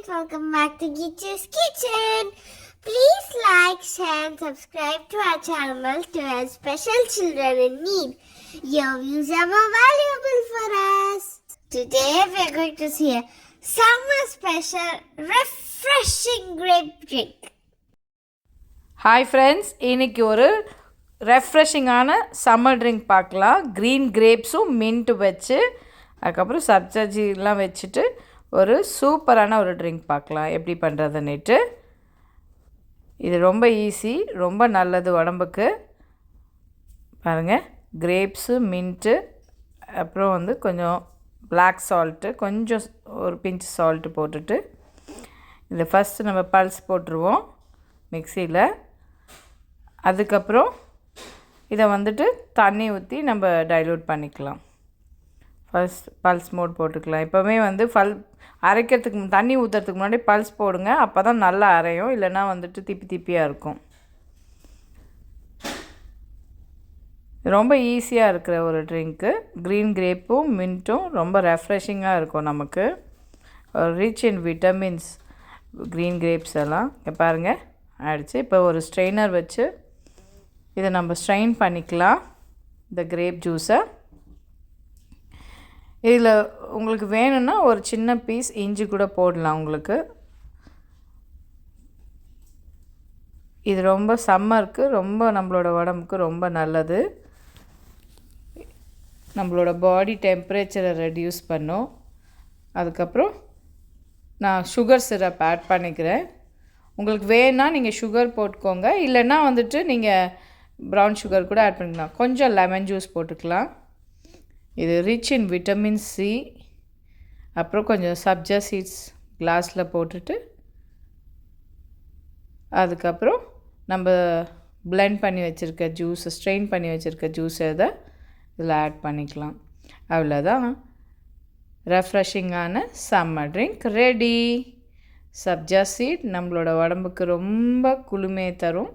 welcome back to Gitchu's Kitchen. Please like, share and subscribe to our channel to help special children in need. Your views are more valuable for us. Today we are going to see a summer special refreshing grape drink. Hi friends, இன்றைக்கி ஒரு ரெஃப்ரெஷிங்கான summer drink பார்க்கலாம். Green கிரேப்ஸும் mint வச்சு அதுக்கப்புறம் சப்ஜிலாம் வச்சுட்டு ஒரு சூப்பரான ஒரு drink பார்க்கலாம் எப்படி பண்ணுறதுன்னுட்டு. இது ரொம்ப ஈஸி, ரொம்ப நல்லது உடம்புக்கு. பாருங்கள், கிரேப்ஸு, மின்ட்டு, அப்புறம் கொஞ்சம் பிளாக் சால்ட்டு, கொஞ்சம் ஒரு பிஞ்ச் சால்ட்டு போட்டுட்டு இதை ஃபஸ்ட்டு நம்ம பல்ஸ் போட்டுருவோம் மிக்சியில். அதுக்கப்புறம் இதை தண்ணி ஊற்றி நம்ம டைல்யூட் பண்ணிக்கலாம். ஃபஸ்ட் பல்ஸ் மோட் போட்டுக்கலாம். எப்போவுமே அரைக்கிறதுக்கு தண்ணி ஊற்றுறதுக்கு முன்னாடி பல்ஸ் போடுங்க, அப்போ தான் நல்லா அரையும். இல்லைன்னா திப்பி திப்பியாக இருக்கும். ரொம்ப ஈஸியாக இருக்கிற ஒரு ட்ரிங்க்கு. க்ரீன் கிரேப்பும் மின்ட்டும் ரொம்ப ரெஃப்ரெஷிங்காக இருக்கும் நமக்கு. Rich in vitamins green grapes எல்லாம். இங்கே பாருங்கள் ஆயிடுச்சு. இப்போ ஒரு ஸ்ட்ரெயினர் வச்சு இதை நம்ம ஸ்ட்ரெயின் பண்ணிக்கலாம் இந்த கிரேப் ஜூஸை. இதில் உங்களுக்கு வேணும்னா ஒரு சின்ன பீஸ் இஞ்சி கூட போடலாம் உங்களுக்கு. இது ரொம்ப சம்மருக்கு ரொம்ப நம்மளோட உடம்புக்கு ரொம்ப நல்லது. நம்மளோட பாடி டெம்பரேச்சரை ரெடியூஸ் பண்ணும். அதுக்கப்புறம் நான் சுகர் சிரப் ஆட் பண்ணிக்கிறேன். உங்களுக்கு வேணால் நீங்கள் சுகர் போட்டுக்கோங்க, இல்லைன்னா நீங்கள் ப்ரௌன் சுகர் கூட ஆட் பண்ணிக்கலாம். கொஞ்சம் லெமன் ஜூஸ் போட்டுக்கலாம். இது ரிச் இன் விட்டமின் சி. அப்புறம் கொஞ்சம் சப்ஜா சீட்ஸ் கிளாஸில் போட்டுட்டு அதுக்கப்புறம் நம்ம பிளெண்ட் பண்ணி வச்சுருக்க ஜூஸை, ஸ்ட்ரெயின் பண்ணி வச்சுருக்க ஜூஸை இதில் ஆட் பண்ணிக்கலாம். அவ்வளோதான், ரெஃப்ரெஷிங்கான summer drink ready. Sabja seed நம்மளோட உடம்புக்கு ரொம்ப குளுமையை தரும்,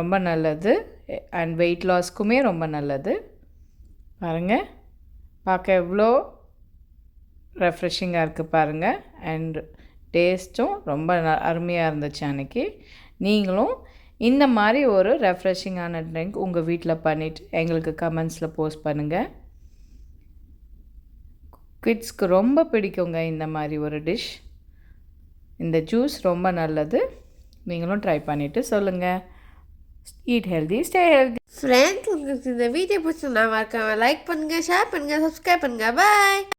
ரொம்ப நல்லது. அண்ட் வெயிட் லாஸ்க்குமே ரொம்ப நல்லது. பாருங்கள், பார்க்க எவ்வளோ ரெஃப்ரெஷிங்காக இருக்குது பாருங்கள். அண்ட் டேஸ்ட்டும் ரொம்ப அருமையாக இருந்துச்சு அன்றைக்கி. நீங்களும் இந்த மாதிரி ஒரு ரெஃப்ரெஷிங்கான ட்ரிங்க் உங்கள் வீட்டில் பண்ணிவிட்டு எங்களுக்கு கமெண்ட்ஸில் போஸ்ட் பண்ணுங்கள். கிட்ஸ்க்கு ரொம்ப பிடிக்குங்க இந்த மாதிரி ஒரு டிஷ். இந்த ஜூஸ் ரொம்ப நல்லது. நீங்களும் ட்ரை பண்ணிவிட்டு சொல்லுங்கள். Eat healthy, stay healthy. Friends, உங்களுக்கு இந்த வீடியோ பிடிச்சிருந்தா மறக்காம லைக் பண்ணுங்கள், ஷேர் பண்ணுங்கள், சப்ஸ்கிரைப் பண்ணுங்கள். பாய்.